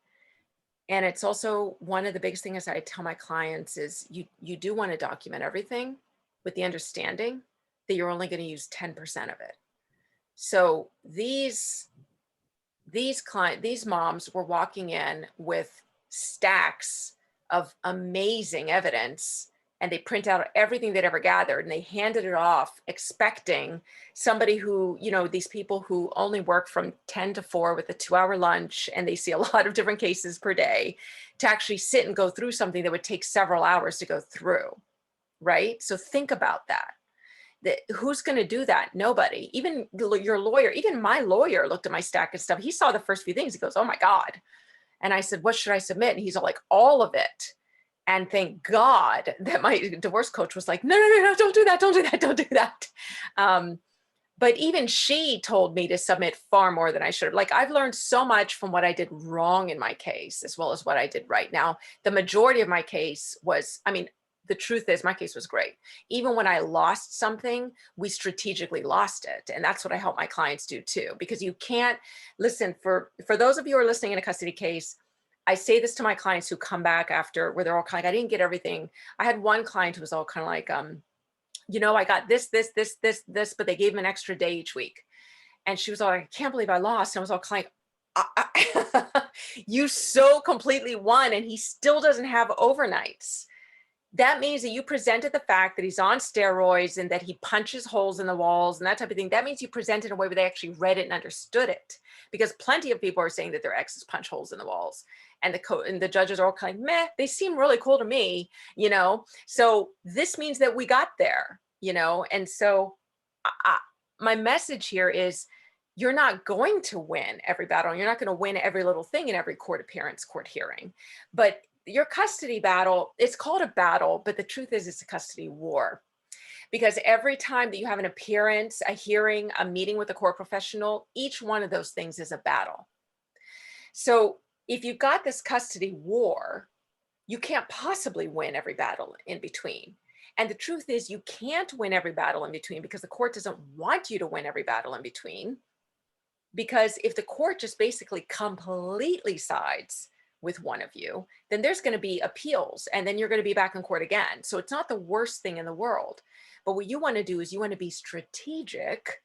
And it's also one of the biggest things I tell my clients is you do want to document everything with the understanding that you're only going to use 10% of it. So these moms were walking in with stacks of amazing evidence, and they print out everything they'd ever gathered, and they handed it off expecting somebody who, these people who only work from 10 to 4 with a 2-hour lunch, and they see a lot of different cases per day, to actually sit and go through something that would take several hours to go through, right? So think about that. Who's going to do that? Nobody. Even your lawyer, even my lawyer looked at my stack of stuff. He saw the first few things. He goes, "Oh my God." And I said, "What should I submit?" And he's all like, "All of it." And thank God that my divorce coach was like, "No, no, no, no, don't do that. Don't do that. Don't do that." But even she told me to submit far more than I should have. Like, I've learned so much from what I did wrong in my case, as well as what I did right. Now, the majority of my case was, the truth is my case was great. Even when I lost something, we strategically lost it. And that's what I help my clients do too, because you can't listen for those of you who are listening in a custody case. I say this to my clients who come back after, where they're all kind of, I didn't get everything. I had one client who was all kind of like, I got this, but they gave him an extra day each week. And she was all like, "I can't believe I lost." And I was all kind of like, you so completely won, and he still doesn't have overnights. That means that you presented the fact that he's on steroids and that he punches holes in the walls and that type of thing. That means you presented in a way where they actually read it and understood it, because plenty of people are saying that their exes punch holes in the walls, and the judges are all kind of, "Meh, they seem really cool to me," So this means that we got there, and so my message here is, you're not going to win every battle. You're not going to win every little thing in every court appearance, court hearing, but your custody battle, it's called a battle, but the truth is it's a custody war. Because every time that you have an appearance, a hearing, a meeting with a court professional, each one of those things is a battle. So if you've got this custody war, you can't possibly win every battle in between. And the truth is, you can't win every battle in between because the court doesn't want you to win every battle in between. Because if the court just basically completely sides with one of you, then there's going to be appeals, and then you're going to be back in court again. So it's not the worst thing in the world. But what you want to do is you want to be strategic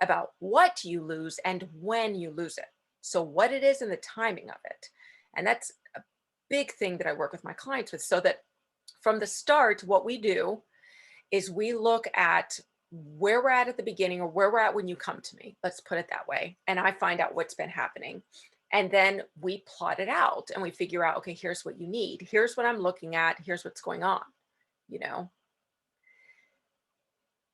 about what you lose and when you lose it. So what it is and the timing of it. And that's a big thing that I work with my clients with, so that from the start, what we do is we look at where we're at the beginning, or where we're at when you come to me. Let's put it that way. And I find out what's been happening. And then we plot it out and we figure out, okay, here's what you need. Here's what I'm looking at. Here's what's going on,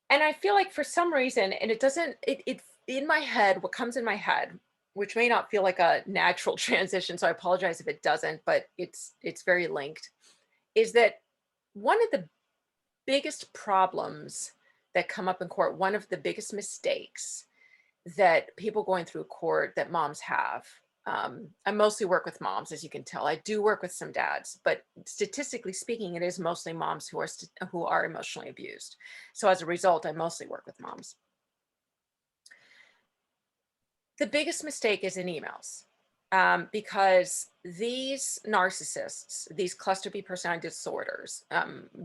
And I feel like for some reason, and it doesn't, it's in my head, what comes in my head, which may not feel like a natural transition, so I apologize if it doesn't, but it's very linked, is that one of the biggest problems that come up in court, one of the biggest mistakes that people going through court that moms have. I mostly work with moms, as you can tell. I do work with some dads, but statistically speaking, it is mostly moms who are emotionally abused. So as a result, I mostly work with moms. The biggest mistake is in emails, because these narcissists, these cluster B personality disorders,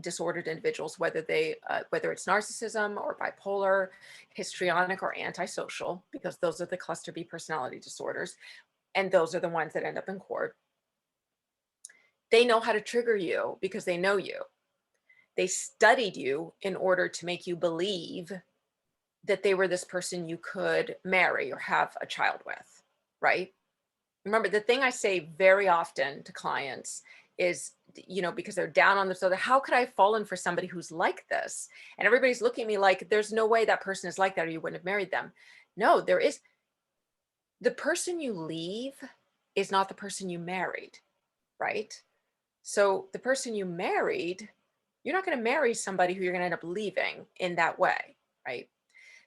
disordered individuals, whether it's narcissism or bipolar, histrionic, or antisocial, because those are the cluster B personality disorders, and those are the ones that end up in court. They know how to trigger you because they know you. They studied you in order to make you believe that they were this person you could marry or have a child with, right? Remember, the thing I say very often to clients is, because they're down on themselves, how could I have fallen for somebody who's like this? And everybody's looking at me like, there's no way that person is like that, or you wouldn't have married them. No, there is. The person you leave is not the person you married, right? So the person you married, you're not going to marry somebody who you're going to end up leaving in that way, right?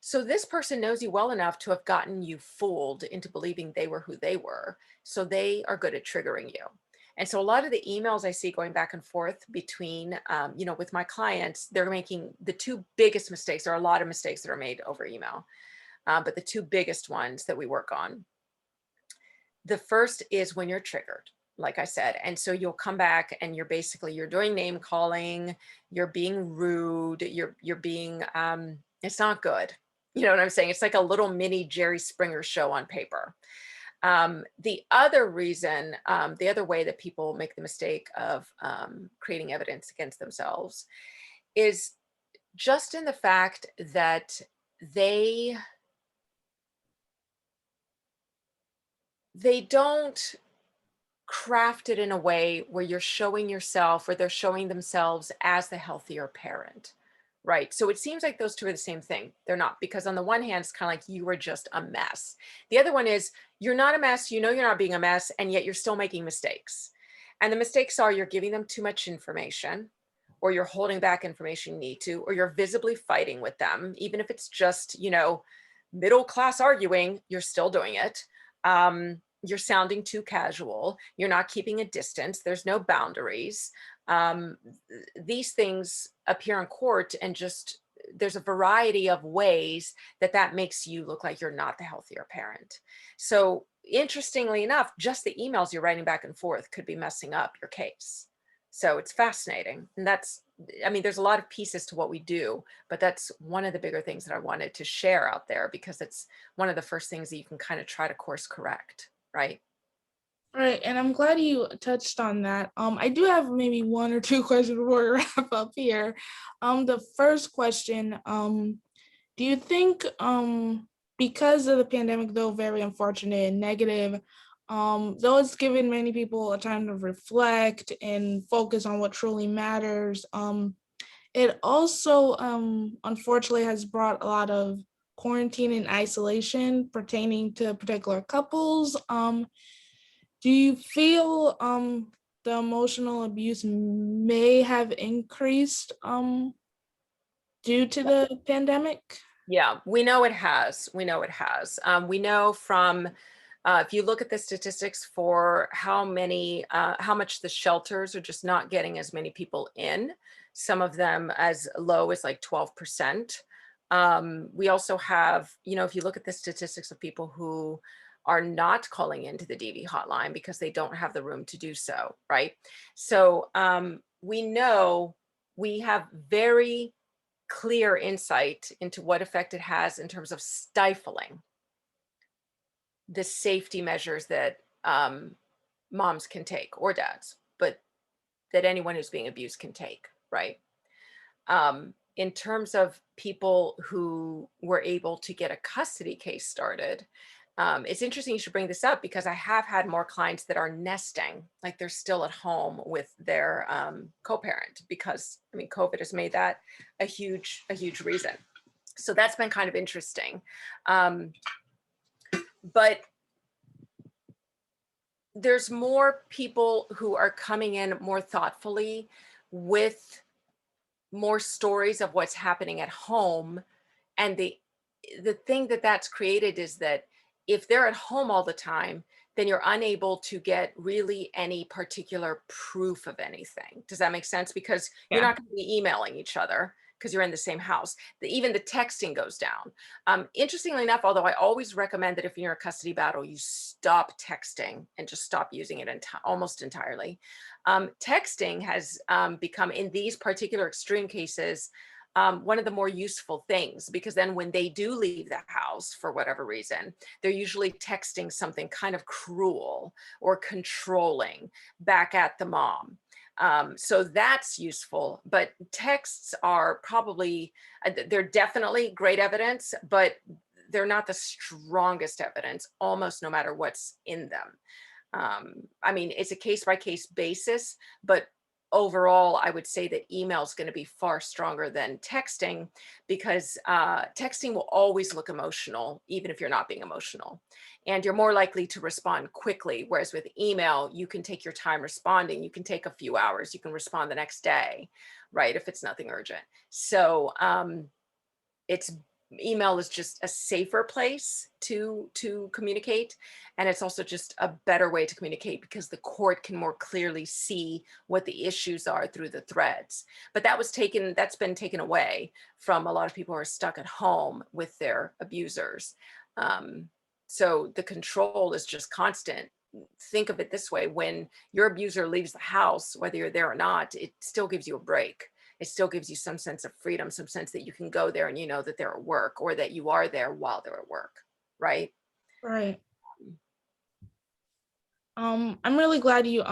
So this person knows you well enough to have gotten you fooled into believing they were who they were. So they are good at triggering you. And so a lot of the emails I see going back and forth between, with my clients, they're making the two biggest mistakes. There are a lot of mistakes that are made over email, but the two biggest ones that we work on. The first is when you're triggered, like I said. And so you'll come back and you're doing name calling, you're being rude, you're being, it's not good. You know what I'm saying? It's like a little mini Jerry Springer show on paper. The other reason, the other way that people make the mistake of creating evidence against themselves is just in the fact that they don't craft it in a way where you're showing yourself or they're showing themselves as the healthier parent, right? So it seems like those two are the same thing. They're not, because on the one hand, it's kind of like you were just a mess. The other one is you're not a mess, you know you're not being a mess, and yet you're still making mistakes. And the mistakes are you're giving them too much information, or you're holding back information you need to, or you're visibly fighting with them, even if it's just, middle class arguing, you're still doing it. You're sounding too casual. You're not keeping a distance. There's no boundaries. These things appear in court, and just there's a variety of ways that makes you look like you're not the healthier parent. So interestingly enough, just the emails you're writing back and forth could be messing up your case. So it's fascinating. And there's a lot of pieces to what we do, but that's one of the bigger things that I wanted to share out there, because it's one of the first things that you can kind of try to course correct, right? Right, and I'm glad you touched on that. I do have maybe one or two questions before we wrap up here. The first question, do you think, because of the pandemic, though very unfortunate and negative, though it's given many people a time to reflect and focus on what truly matters, it also, unfortunately, has brought a lot of quarantine and isolation pertaining to particular couples. Do you feel the emotional abuse may have increased due to the pandemic? Yeah, we know it has. We know it has. We know from, if you look at the statistics for how much the shelters are just not getting as many people in, some of them as low as like 12%. We also have, if you look at the statistics of people who are not calling into the DV hotline because they don't have the room to do so, right? So we know we have very clear insight into what effect it has in terms of stifling the safety measures that moms can take, or dads, but that anyone who's being abused can take, right? In terms of people who were able to get a custody case started, it's interesting you should bring this up, because I have had more clients that are nesting, like they're still at home with their co-parent, because COVID has made that a huge reason. So that's been kind of interesting. But there's more people who are coming in more thoughtfully with more stories of what's happening at home. And the thing that's created is that if they're at home all the time, then you're unable to get really any particular proof of anything. Does that make sense? Because you're not going to be emailing each other because you're in the same house. Even the texting goes down. Interestingly enough, although I always recommend that if you're in a custody battle, you stop texting and just stop using it almost entirely. Texting has become, in these particular extreme cases, one of the more useful things, because then when they do leave the house for whatever reason, they're usually texting something kind of cruel or controlling back at the mom. So that's useful, but texts are probably, they're definitely great evidence, but they're not the strongest evidence, almost no matter what's in them. It's a case by case basis, but overall, I would say that email is going to be far stronger than texting, because texting will always look emotional, even if you're not being emotional. And you're more likely to respond quickly. Whereas with email, you can take your time responding. You can take a few hours. You can respond the next day, right? If it's nothing urgent. So email is just a safer place to communicate, and it's also just a better way to communicate because the court can more clearly see what the issues are through the threads. But that's been taken away from a lot of people who are stuck at home with their abusers. So the control is just constant. Think of it this way: when your abuser leaves the house, whether you're there or not, it still gives you a break. It still gives you some sense of freedom, some sense that you can go there and you know that they're at work, or that you are there while they're at work, right? Right. I'm really glad you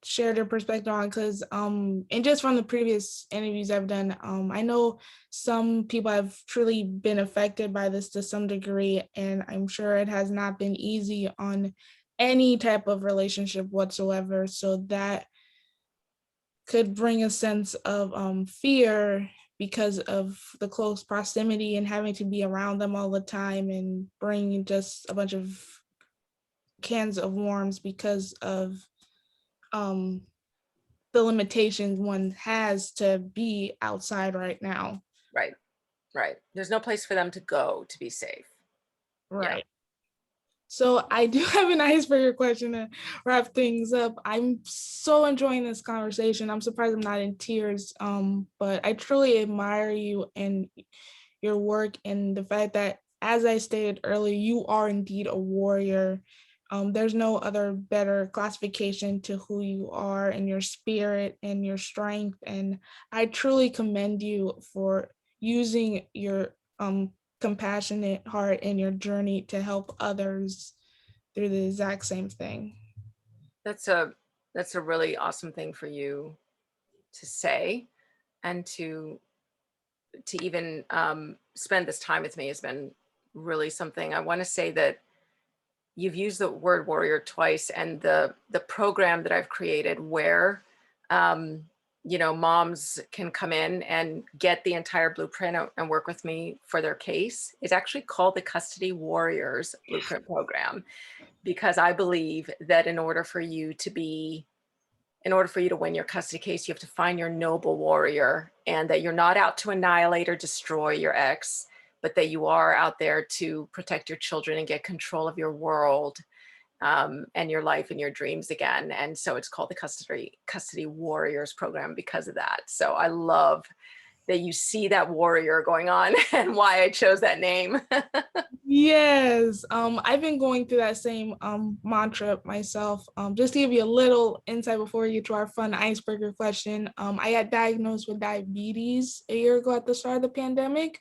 shared your perspective on because and just from the previous interviews I've done, I know some people have truly been affected by this to some degree, and I'm sure it has not been easy on any type of relationship whatsoever. So that could bring a sense of fear because of the close proximity and having to be around them all the time and bring just a bunch of cans of worms because of um, the limitations one has to be outside right now. Right. Right. There's no place for them to go to be safe. Yeah. Right. So I do have an icebreaker question to wrap things up. I'm so enjoying this conversation. I'm surprised I'm not in tears. But I truly admire you and your work and the fact that, as I stated earlier, you are indeed a warrior. There's no other better classification to who you are and your spirit and your strength. And I truly commend you for using your compassionate heart and your journey to help others through the exact same thing. That's a really awesome thing for you to say, and to even spend this time with me has been really something. I want to say that you've used the word warrior twice, and the program that I've created where um, moms can come in and get the entire blueprint and work with me for their case is actually called the Custody Warriors Blueprint Program, because I believe that in order for you to win your custody case, you have to find your noble warrior, and that you're not out to annihilate or destroy your ex, but that you are out there to protect your children and get control of your world, and your life and your dreams again. And so it's called the Custody Warriors Program because of that. So I love that you see that warrior going on and why I chose that name. Yes, I've been going through that same mantra myself. Just to give you a little insight before we get to our fun icebreaker question, I got diagnosed with diabetes a year ago at the start of the pandemic.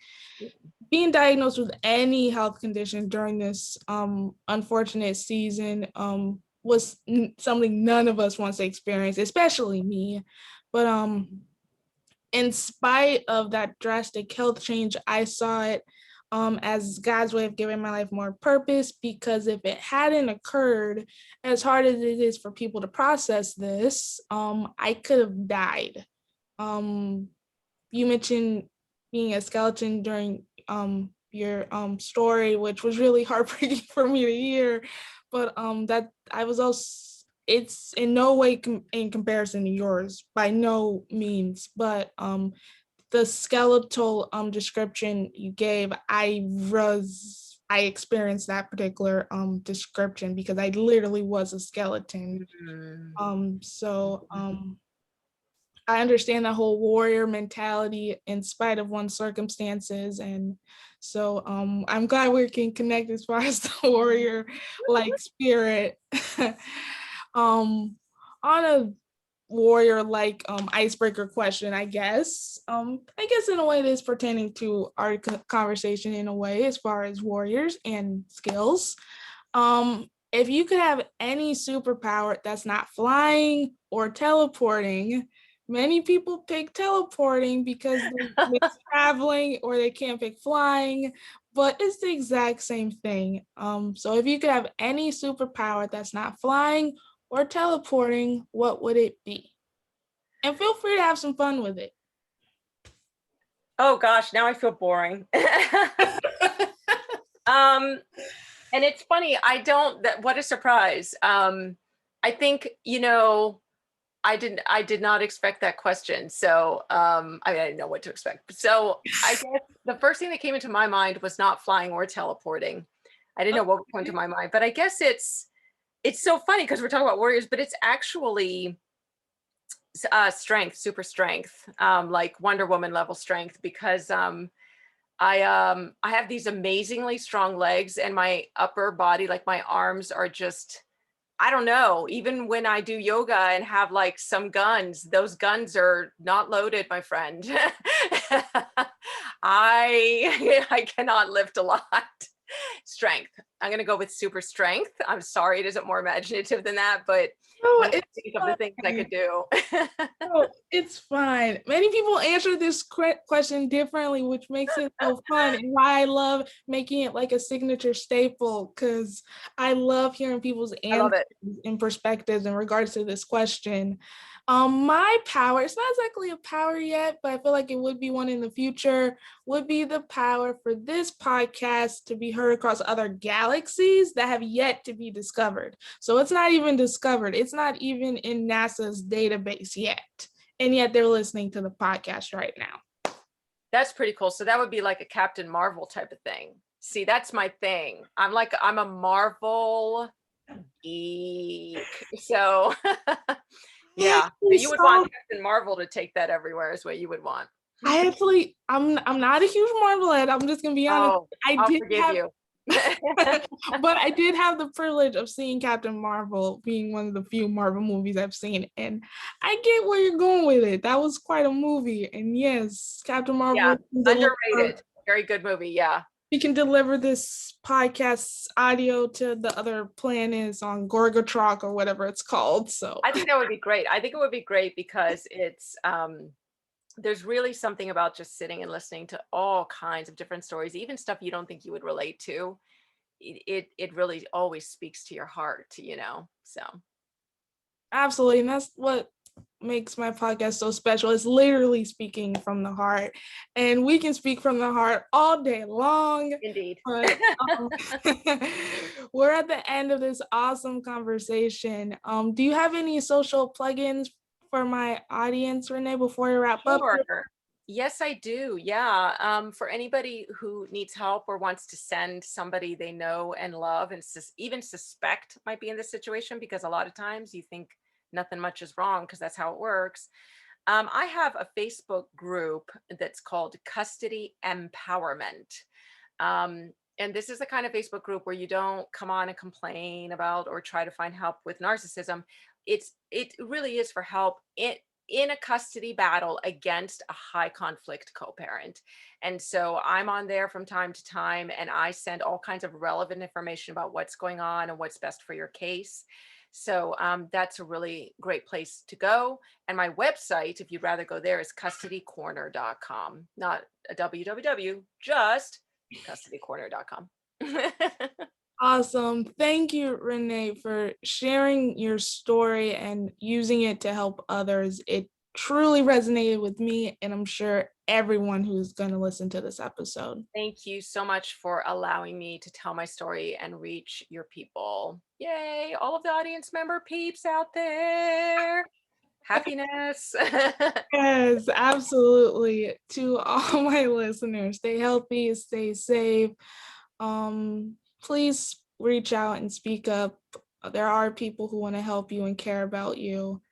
Being diagnosed with any health condition during this unfortunate season was something none of us wants to experience, especially me. But in spite of that drastic health change, I saw it as God's way of giving my life more purpose, because if it hadn't occurred, as hard as it is for people to process this, I could have died. You mentioned being a skeleton during your story, which was really heartbreaking for me to hear, but that I was also, it's in no way in comparison to yours, by no means, but the skeletal description you gave, I experienced that particular description because I literally was a skeleton. So I understand the whole warrior mentality in spite of one's circumstances. And so I'm glad we can connect as far as the warrior like spirit. On a warrior like icebreaker question, I guess in a way it is pertaining to our conversation in a way as far as warriors and skills. If you could have any superpower that's not flying or teleporting, many people pick teleporting because they're traveling, or they can't pick flying, but it's the exact same thing. So if you could have any superpower that's not flying or teleporting, what would it be? And feel free to have some fun with it. Oh gosh, now I feel boring. And it's funny, what a surprise. I think, I did not expect that question. So I didn't know what to expect. So I guess the first thing that came into my mind was not flying or teleporting. I didn't know what was going to my mind, but I guess it's so funny because we're talking about warriors, but it's actually strength, super strength, like Wonder Woman level strength, because I have these amazingly strong legs, and my upper body, like my arms are just, I don't know, even when I do yoga and have like some guns, those guns are not loaded, my friend. I cannot lift a lot. Strength. I'm going to go with super strength. I'm sorry it isn't more imaginative than that, but No, when I it's think of the things I fine. could do. No, it's fine. Many people answer this question differently, which makes it so fun, and why I love making it like a signature staple, because I love hearing people's I love answers it. and perspectives in regards to this question. My power, it's not exactly a power yet, but I feel like it would be one in the future, would be the power for this podcast to be heard across other galaxies that have yet to be discovered. So it's not even discovered. It's not even in NASA's database yet. And yet they're listening to the podcast right now. That's pretty cool. So that would be like a Captain Marvel type of thing. See, that's my thing. I'm a Marvel geek. So yeah, you would want Captain Marvel to take that everywhere is what you would want. I'm not a huge Marvelette. I'm just gonna be honest. Oh, I'll forgive you. But I did have the privilege of seeing Captain Marvel, being one of the few Marvel movies I've seen, and I get where you're going with it. That was quite a movie, and yes, Captain Marvel. Yeah, underrated. Very good movie. Yeah. We can deliver this podcast audio to the other planets on Gorgatron or whatever it's called. So I think that would be great. I think it would be great because it's there's really something about just sitting and listening to all kinds of different stories, even stuff you don't think you would relate to. It really always speaks to your heart, so absolutely, and that's what makes my podcast so special. It's literally speaking from the heart, and we can speak from the heart all day long. Indeed. But we're at the end of this awesome conversation. Do you have any social plugins for my audience, Renee, before we wrap up? Yes, I do. Yeah. For anybody who needs help or wants to send somebody they know and love and even suspect might be in this situation, because a lot of times you think nothing much is wrong because that's how it works. I have a Facebook group that's called Custody Empowerment. And this is the kind of Facebook group where you don't come on and complain about or try to find help with narcissism. It really is for help in a custody battle against a high conflict co-parent. And so I'm on there from time to time, and I send all kinds of relevant information about what's going on and what's best for your case. So that's a really great place to go. And my website, if you'd rather go there, is custodycorner.com. Not a www, just custodycorner.com. Awesome. Thank you, Renee, for sharing your story and using it to help others. It truly resonated with me, and I'm sure everyone who's going to listen to this episode. Thank you so much for allowing me to tell my story and reach your people. Yay, all of the audience member peeps out there. Happiness. Yes, absolutely. To all my listeners, stay healthy, stay safe. Please reach out and speak up. There are people who want to help you and care about you.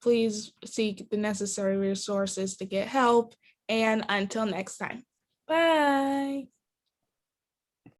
Please seek the necessary resources to get help. And until next time, bye.